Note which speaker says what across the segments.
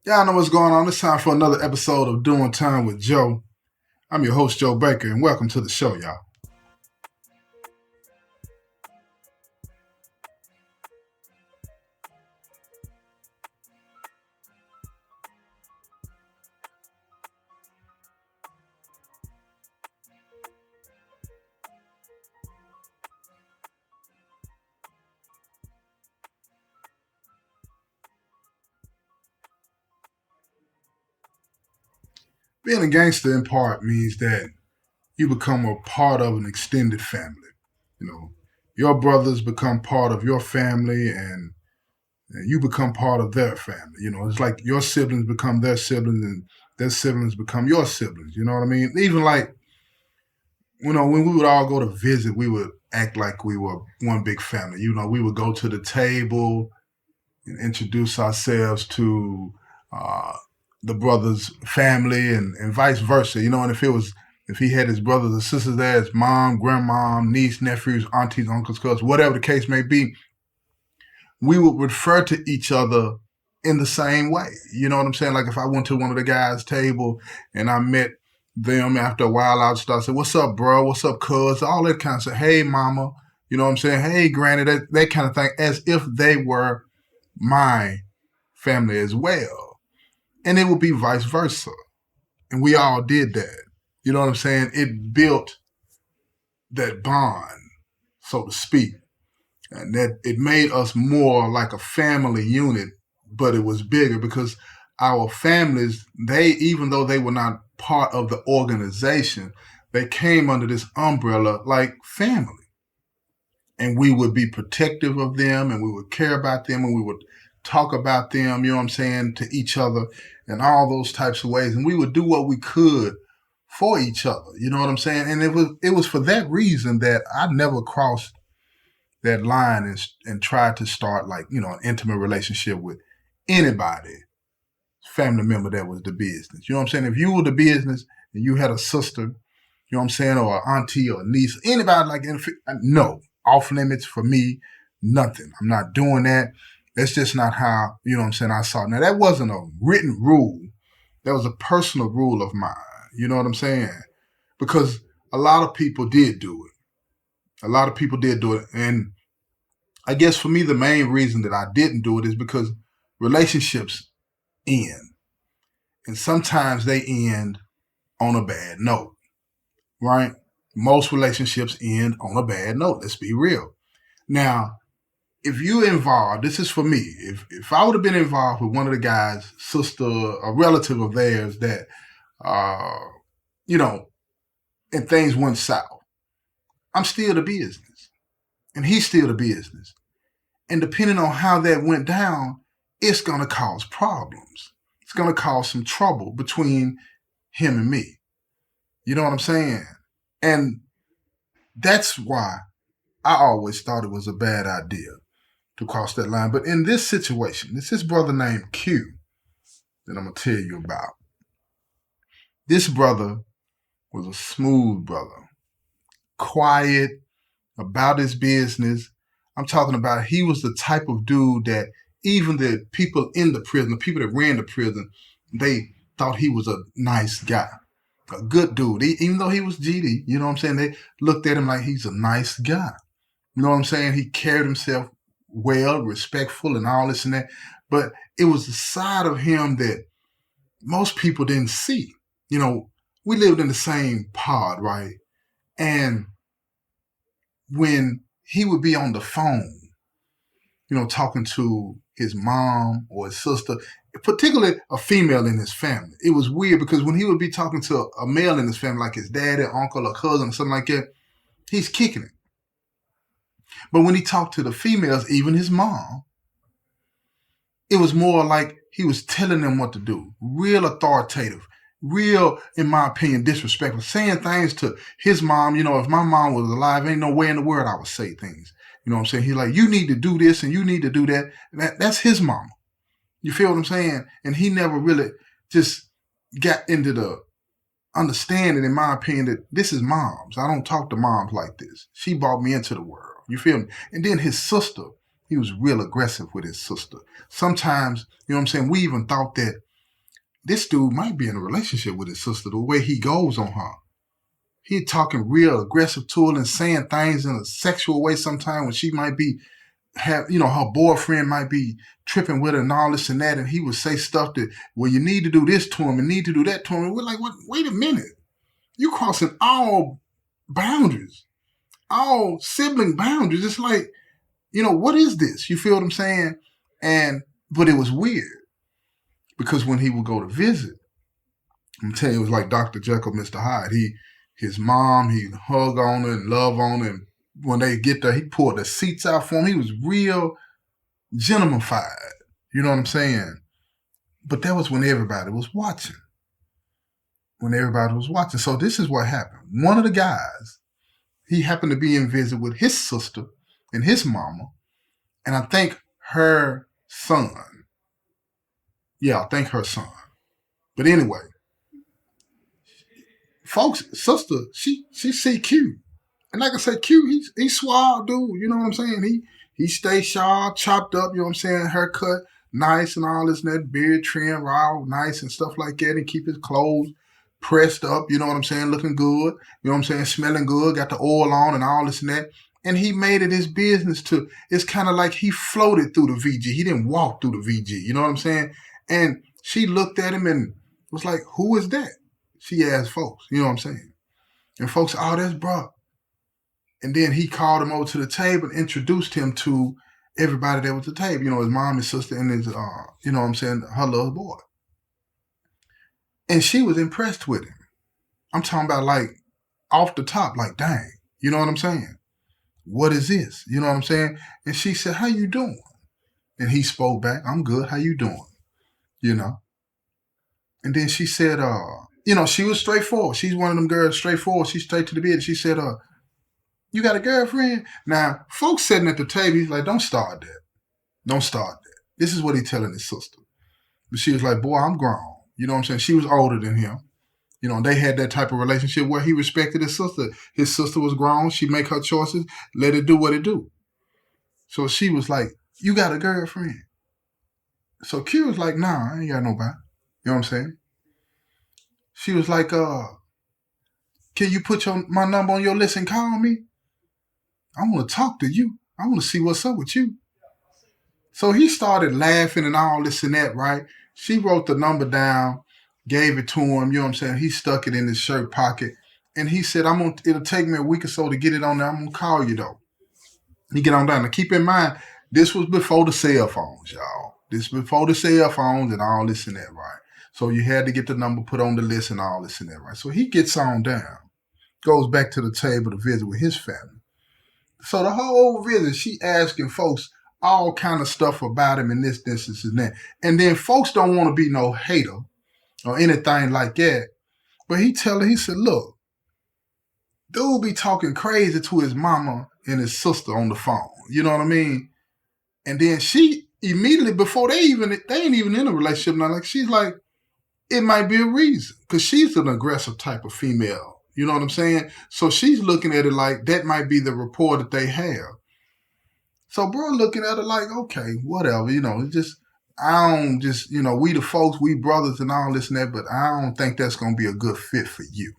Speaker 1: Y'all know what's going on. It's time for another episode of Doing Time with Joe. I'm your host, Joe Baker, and welcome to the show, y'all. Being a gangster in part means that you become a part of an extended family. You know, your brothers become part of your family and you become part of their family. You know, it's like your siblings become their siblings and their siblings become your siblings. You know what I mean? Even like, when we would all go to visit, we would act like we were one big family. You know, we would go to the table and introduce ourselves to uh, the brother's family and vice versa. You know, and if he had his brothers and sisters there, his mom, grandmom, niece, nephews, aunties, uncles, cousins, whatever the case may be, we would refer to each other in the same way. You know what I'm saying? Like if I went to one of the guys' table and I met them after a while, I'd start saying, "What's up, bro? What's up, cuz?" All that kind of stuff. Hey, mama. You know what I'm saying? Hey, granny. That kind of thing, as if they were my family as well. And it would be vice versa. And we all did that. You know what I'm saying? It built that bond, so to speak. And that it made us more like a family unit, but it was bigger because our families, even though they were not part of the organization, they came under this umbrella like family. And we would be protective of them and we would care about them and we would talk about them, you know what I'm saying, to each other and all those types of ways. And we would do what we could for each other, you know what I'm saying? And it was for that reason that I never crossed that line and tried to start like, an intimate relationship with anybody, family member that was the business. You know what I'm saying? If you were the business and you had a sister, you know what I'm saying, or an auntie or a niece, anybody like that, no, off limits for me, nothing. I'm not doing that. That's just not how, you know what I'm saying, I saw it. Now, that wasn't a written rule. That was a personal rule of mine. You know what I'm saying? Because a lot of people did do it. A lot of people did do it. And I guess for me, the main reason that I didn't do it is because relationships end. And sometimes they end on a bad note, right? Most relationships end on a bad note. Let's be real. Now, if you involved, this is for me. If I would have been involved with one of the guys' sister, a relative of theirs that, uh, you know, and things went south, I'm still the business, and he's still the business. And depending on how that went down, it's gonna cause problems. It's gonna cause some trouble between him and me. You know what I'm saying? And that's why I always thought it was a bad idea to cross that line. But in this situation, it's this brother named Q that I'm gonna tell you about. This brother was a smooth brother, quiet, about his business. I'm talking about he was the type of dude that even the people in the prison, the people that ran the prison, they thought he was a nice guy, a good dude. Even though he was GD, you know what I'm saying? They looked at him like he's a nice guy. You know what I'm saying? He carried himself well, respectful, and all this and that. But it was the side of him that most people didn't see. You know, we lived in the same pod, right? And when he would be on the phone, talking to his mom or his sister, particularly a female in his family. It was weird because when he would be talking to a male in his family, like his daddy, uncle, or cousin, or something like that, he's kicking it. But when he talked to the females, even his mom, it was more like he was telling them what to do, real authoritative, real, in my opinion, disrespectful, saying things to his mom. If my mom was alive, ain't no way in the world I would say things. You know what I'm saying? He's like, you need to do this and you need to do that. That's his mama. You feel what I'm saying? And he never really just got into the understanding, in my opinion, that this is moms. I don't talk to moms like this. She brought me into the world. You feel me? And then his sister, he was real aggressive with his sister. Sometimes, you know what I'm saying, we even thought that this dude might be in a relationship with his sister, the way he goes on her. He talking real aggressive to her and saying things in a sexual way sometimes when she might be her boyfriend might be tripping with her and all this and that, and he would say stuff that, well, you need to do this to him and need to do that to him. And we're like, what? Wait a minute. You crossing all boundaries, all sibling boundaries. It's like, what is this? You feel what I'm saying? But it was weird because when he would go to visit, I'm telling you, it was like Dr. Jekyll, Mr. Hyde. His mom, he'd hug on her and love on her. And when they get there, he pulled the seats out for him. He was real gentlemanified. You know what I'm saying? But that was when everybody was watching. So this is what happened. One of the guys, he happened to be in visit with his sister and his mama, and I think her son. Yeah, I think her son. But anyway, folks, sister, she see Q. And like I said, Q, he's suave, dude. You know what I'm saying? He stays sharp, chopped up, you know what I'm saying? Haircut, nice and all this and that, beard trim, raw, nice and stuff like that, and keep his clothes pressed up, you know what I'm saying? Looking good, you know what I'm saying? Smelling good, got the oil on and all this and that. And he made it his business it's kind of like he floated through the VG. He didn't walk through the VG, you know what I'm saying? And she looked at him and was like, who is that? She asked folks, you know what I'm saying? And folks, oh, that's bro. And then he called him over to the table and introduced him to everybody that was at the table. You know, his mom, his sister, and his, you know what I'm saying, her little boy. And she was impressed with him. I'm talking about like off the top, like, dang, you know what I'm saying? What is this? You know what I'm saying? And she said, how you doing? And he spoke back, I'm good. How you doing? You know? And then she said, she was straightforward. She's one of them girls, straightforward. She's straight to the bed. She said, you got a girlfriend? Now, folks sitting at the table, he's like, don't start that. Don't start that. This is what he's telling his sister. But she was like, boy, I'm grown. You know what I'm saying? She was older than him. You know, they had that type of relationship where he respected his sister. His sister was grown. She make her choices. Let it do what it do. So she was like, you got a girlfriend? So Q was like, nah, I ain't got nobody. You know what I'm saying? She was like, can you put my number on your list and call me? I want to talk to you. I want to see what's up with you. So he started laughing and all this and that, right? She wrote the number down, gave it to him, you know what I'm saying? He stuck it in his shirt pocket. And he said, it'll take me a week or so to get it on there. I'm going to call you, though. He get on down. Now, keep in mind, this was before the cell phones, y'all. This was before the cell phones and all this and that, right? So you had to get the number put on the list and all this and that, right? So he gets on down, goes back to the table to visit with his family. So the whole visit, she asking folks all kind of stuff about him and this, and that. And then folks don't want to be no hater or anything like that. But he said, look, dude be talking crazy to his mama and his sister on the phone. You know what I mean? And then she immediately, before they ain't even in a relationship now, like she's like, it might be a reason. Because she's an aggressive type of female. You know what I'm saying? So she's looking at it like that might be the rapport that they have. So bro looking at it like, okay, whatever, we the folks, we brothers and all this and that, but I don't think that's going to be a good fit for you.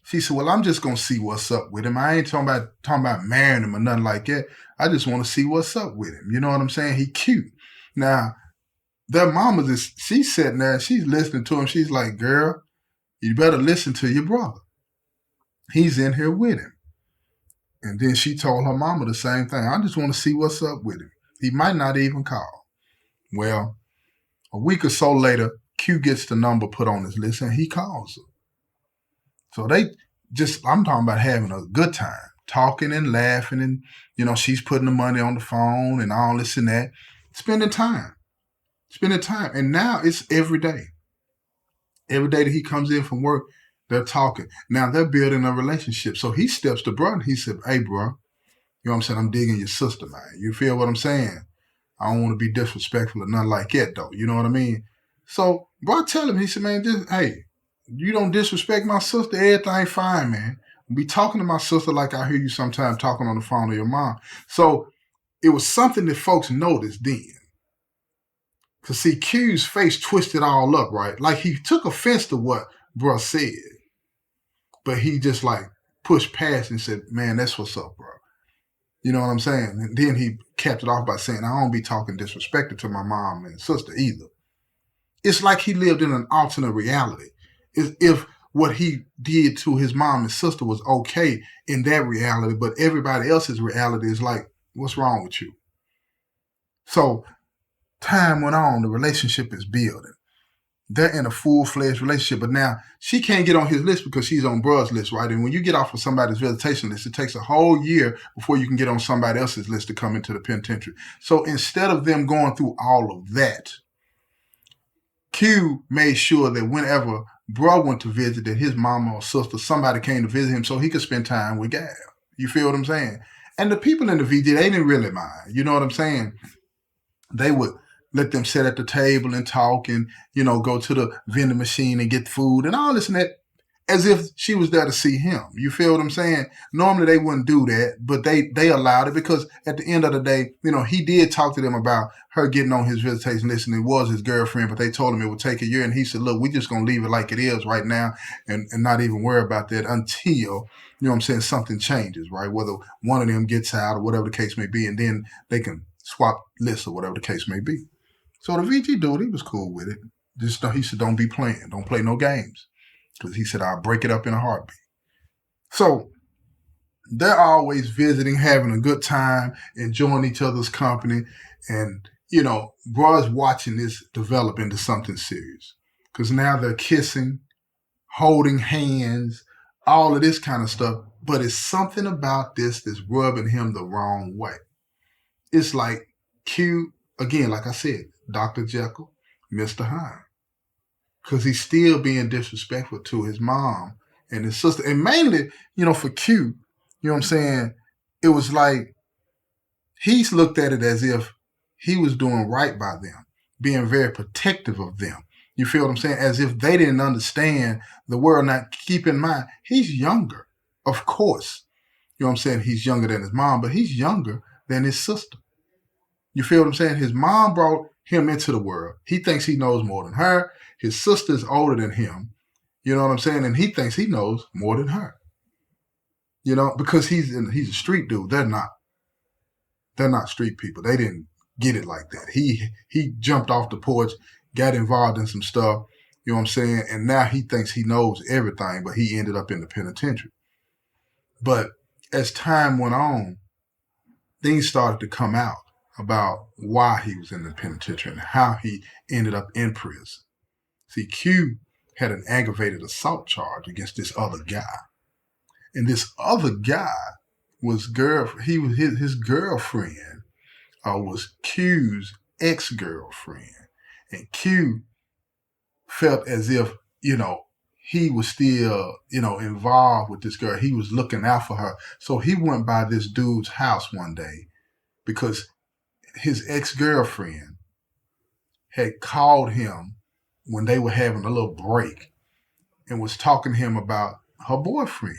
Speaker 1: She said, well, I'm just going to see what's up with him. I ain't talking about marrying him or nothing like that. I just want to see what's up with him. You know what I'm saying? He cute. Now, their mama, she's sitting there, she's listening to him. She's like, girl, you better listen to your brother. He's in here with him. And then she told her mama the same thing. I just want to see what's up with him. He might not even call. Well, a week or so later, Q gets the number put on his list and he calls her. So I'm talking about having a good time, talking and laughing and, she's putting the money on the phone and all this and that, spending time. And now it's every day. Every day that he comes in from work, they're talking. Now they're building a relationship. So he steps to bro and he said, hey, bro, you know what I'm saying? I'm digging your sister, man. You feel what I'm saying? I don't want to be disrespectful or nothing like that, though. You know what I mean? So bro tell him, he said, man, hey, you don't disrespect my sister. Everything fine, man. Be talking to my sister like I hear you sometimes talking on the phone to your mom. So it was something that folks noticed then. Cause see, Q's face twisted all up, right? Like he took offense to what bruh said, but he just like pushed past and said, "Man, that's what's up, bro." You know what I'm saying? And then he capped it off by saying, "I don't be talking disrespectful to my mom and sister either." It's like he lived in an alternate reality. As if what he did to his mom and sister was okay in that reality, but everybody else's reality is like, what's wrong with you? So time went on, the relationship is building. They're in a full-fledged relationship, but now she can't get on his list because she's on bruh's list, right? And when you get off of somebody's visitation list, it takes a whole year before you can get on somebody else's list to come into the penitentiary. So instead of them going through all of that, Q made sure that whenever bruh went to visit, that his mama or sister, somebody came to visit him so he could spend time with Gab. You feel what I'm saying? And the people in the VG, they didn't really mind. You know what I'm saying? They would let them sit at the table and talk and, go to the vending machine and get food and all this and that, as if she was there to see him. You feel what I'm saying? Normally they wouldn't do that, but they allowed it because at the end of the day, he did talk to them about her getting on his visitation list and it was his girlfriend, but they told him it would take a year. And he said, look, we're just going to leave it like it is right now and not even worry about that until, something changes, right? Whether one of them gets out or whatever the case may be, and then they can swap lists or whatever the case may be. So the VG dude, he was cool with it. He said, don't be playing. Don't play no games. Because he said, I'll break it up in a heartbeat. So they're always visiting, having a good time, enjoying each other's company. And, bruh's watching this develop into something serious. Because now they're kissing, holding hands, all of this kind of stuff. But it's something about this that's rubbing him the wrong way. It's like Q, again, like I said, Dr. Jekyll, Mr. Hyde. Because he's still being disrespectful to his mom and his sister. And mainly, for Q, you know what I'm saying? It was like he's looked at it as if he was doing right by them, being very protective of them. You feel what I'm saying? As if they didn't understand the world. Now, keep in mind, he's younger, of course. You know what I'm saying? He's younger than his mom, but he's younger than his sister. You feel what I'm saying? His mom brought him into the world. He thinks he knows more than her. His sister's older than him. You know what I'm saying? And he thinks he knows more than her. Because he's a street dude. They're not. They're not street people. They didn't get it like that. He jumped off the porch, got involved in some stuff. You know what I'm saying? And now he thinks he knows everything, but he ended up in the penitentiary. But as time went on, things started to come out about why he was in the penitentiary and how he ended up in prison. See, Q had an aggravated assault charge against this other guy. And this other guy was his girlfriend was Q's ex-girlfriend. And Q felt as if, he was still, involved with this girl. He was looking out for her. So he went by this dude's house one day because his ex-girlfriend had called him when they were having a little break and was talking to him about her boyfriend.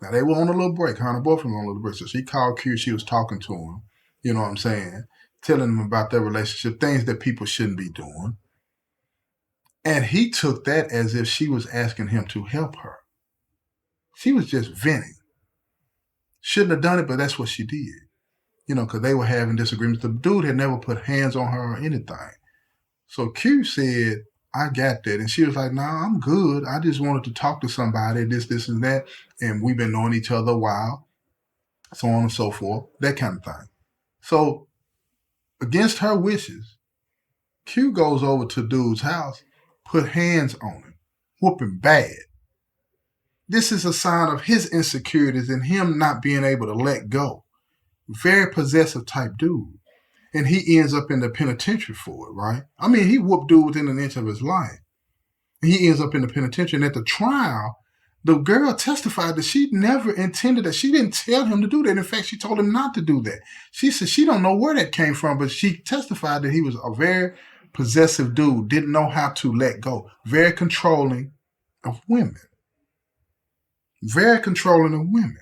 Speaker 1: Now, they were on a little break. Her and her boyfriend were on a little break. So she called Q. She was talking to him, you know what I'm saying, telling him about their relationship, things that people shouldn't be doing. And he took that as if she was asking him to help her. She was just venting. Shouldn't have done it, but that's what she did. Because they were having disagreements. The dude had never put hands on her or anything. So Q said, I got that. And she was like, nah, I'm good. I just wanted to talk to somebody, this, and that. And we've been knowing each other a while, so on and so forth, that kind of thing. So against her wishes, Q goes over to dude's house, put hands on him, whooping bad. This is a sign of his insecurities and him not being able to let go. Very possessive type dude. And he ends up in the penitentiary for it, right? I mean, he whooped dude within an inch of his life. And he ends up in the penitentiary. And at the trial, the girl testified that she never intended that. She didn't tell him to do that. In fact, she told him not to do that. She said she don't know where that came from, but she testified that he was a very possessive dude, didn't know how to let go. Very controlling of women. Very controlling of women.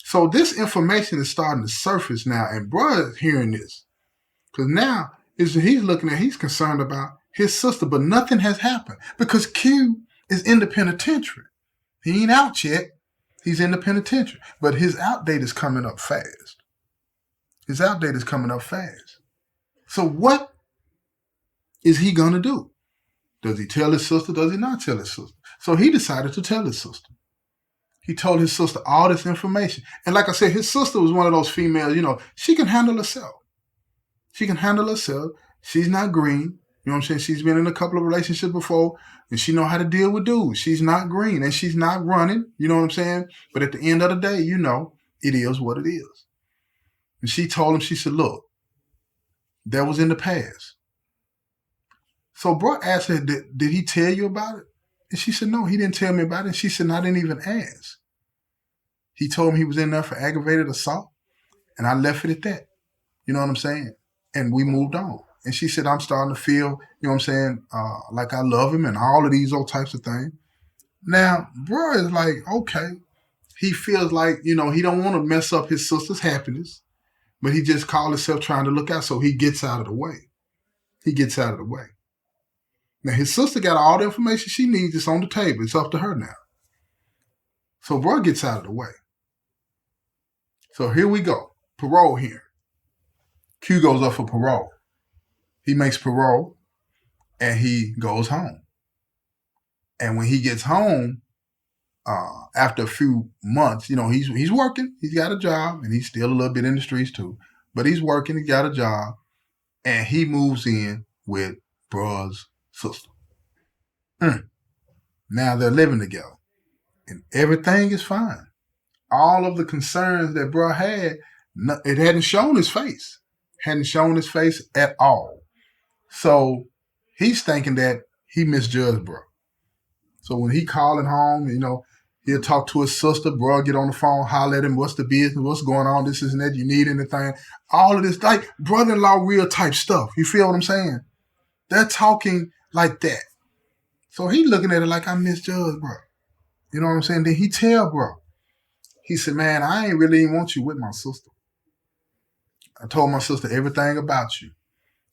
Speaker 1: So this information is starting to surface now, and bruh is hearing this. Because now is he's concerned about his sister, but nothing has happened because Q is in the penitentiary. He ain't out yet. He's in the penitentiary, but his out date is coming up fast. So what is he going to do? Does he tell his sister? Does he not tell his sister? So he decided to tell his sister. He told his sister all this information. And like I said, his sister was one of those females, she can handle herself. She's not green. You know what I'm saying? She's been in a couple of relationships before, and she know how to deal with dudes. She's not green, and she's not running. You know what I'm saying? But at the end of the day, it is what it is. And she told him, she said, look, that was in the past. So bro asked her, did he tell you about it? And she said, no, he didn't tell me about it. And she said, no, I didn't even ask. He told me he was in there for aggravated assault, and I left it at that. You know what I'm saying? And we moved on. And she said, I'm starting to feel, like I love him and all of these old types of things. Now, bro is like, okay. He feels like, he don't want to mess up his sister's happiness, but he just called himself trying to look out, so he gets out of the way. Now, his sister got all the information she needs. It's on the table. It's up to her now. So bro gets out of the way. So here we go. Parole hearing. Q goes up for parole. He makes parole, and he goes home. And when he gets home, after a few months, he's working. He's got a job, and he's still a little bit in the streets too. But he's working. He got a job, and he moves in with bruh's sister. Now they're living together, and everything is fine. All of the concerns that bruh had, it hadn't shown his face. At all. So he's thinking that he misjudged bro. So when he calling home, he'll talk to his sister, bro, get on the phone, holler at him, what's the business, what's going on, this is and that, you need anything. All of this, like brother-in-law real type stuff. You feel what I'm saying? They're talking like that. So he looking at it like I misjudged bro. You know what I'm saying? Then he tell bro. He said, man, I ain't really even want you with my sister. I told my sister everything about you.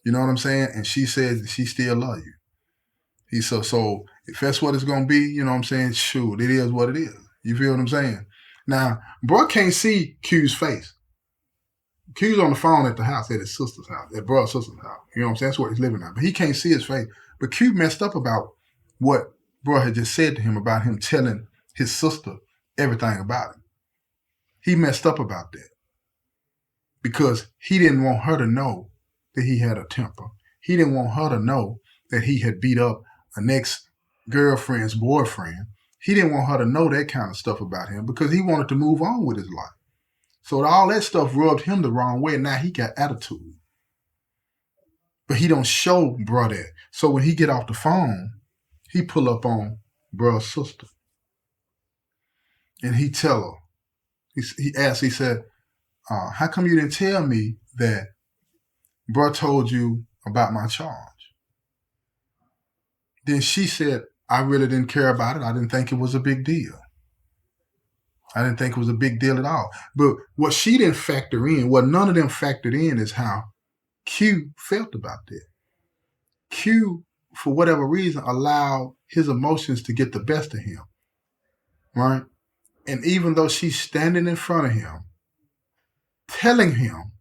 Speaker 1: You know what I'm saying? And she said she still love you. He said, so if that's what it's going to be, you know what I'm saying? Shoot, it is what it is. You feel what I'm saying? Now, bro can't see Q's face. Q's on the phone at the house, at his sister's house, at bro's sister's house. You know what I'm saying? That's where he's living at. But he can't see his face. But Q messed up about what bro had just said to him about him telling his sister everything about him. He messed up about that because he didn't want her to know that he had a temper. He didn't want her to know that he had beat up an ex-girlfriend's boyfriend. He didn't want her to know that kind of stuff about him because he wanted to move on with his life. So all that stuff rubbed him the wrong way, and now he got attitude. But he don't show bro that. So when he get off the phone, he pull up on bro's sister. And he tell her, he asked, he said, how come you didn't tell me that bro told you about my charge? Then she said, I really didn't care about it. I didn't think it was a big deal. I didn't think it was a big deal at all. But what she didn't factor in, what none of them factored in, is how Q felt about that. Q, for whatever reason, allowed his emotions to get the best of him. Right? And even though she's standing in front of him, telling him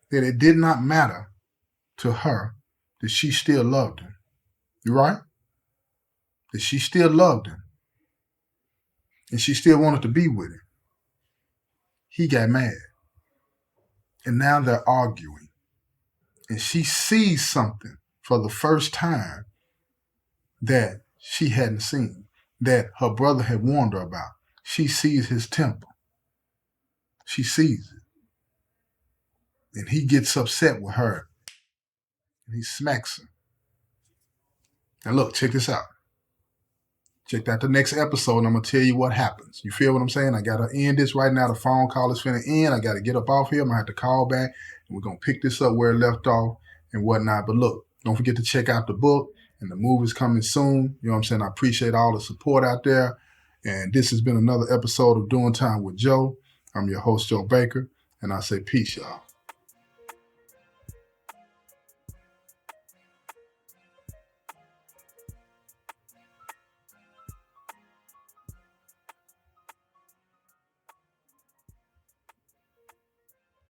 Speaker 1: that it did not matter to her, that she still loved him. You right? That she still loved him. And she still wanted to be with him. He got mad. And now they're arguing. And she sees something for the first time that she hadn't seen, that her brother had warned her about. She sees his temper. She sees it. And he gets upset with her. And he smacks her. Now look, check this out. Check out the next episode and I'm going to tell you what happens. You feel what I'm saying? I got to end this right now. The phone call is finna end. I got to get up off here. I'm going to have to call back and we're going to pick this up where it left off and whatnot. But look, don't forget to check out the book and the movie's coming soon. You know what I'm saying? I appreciate all the support out there. And this has been another episode of Doing Time with Joe. I'm your host, Joe Baker. And I say peace, y'all.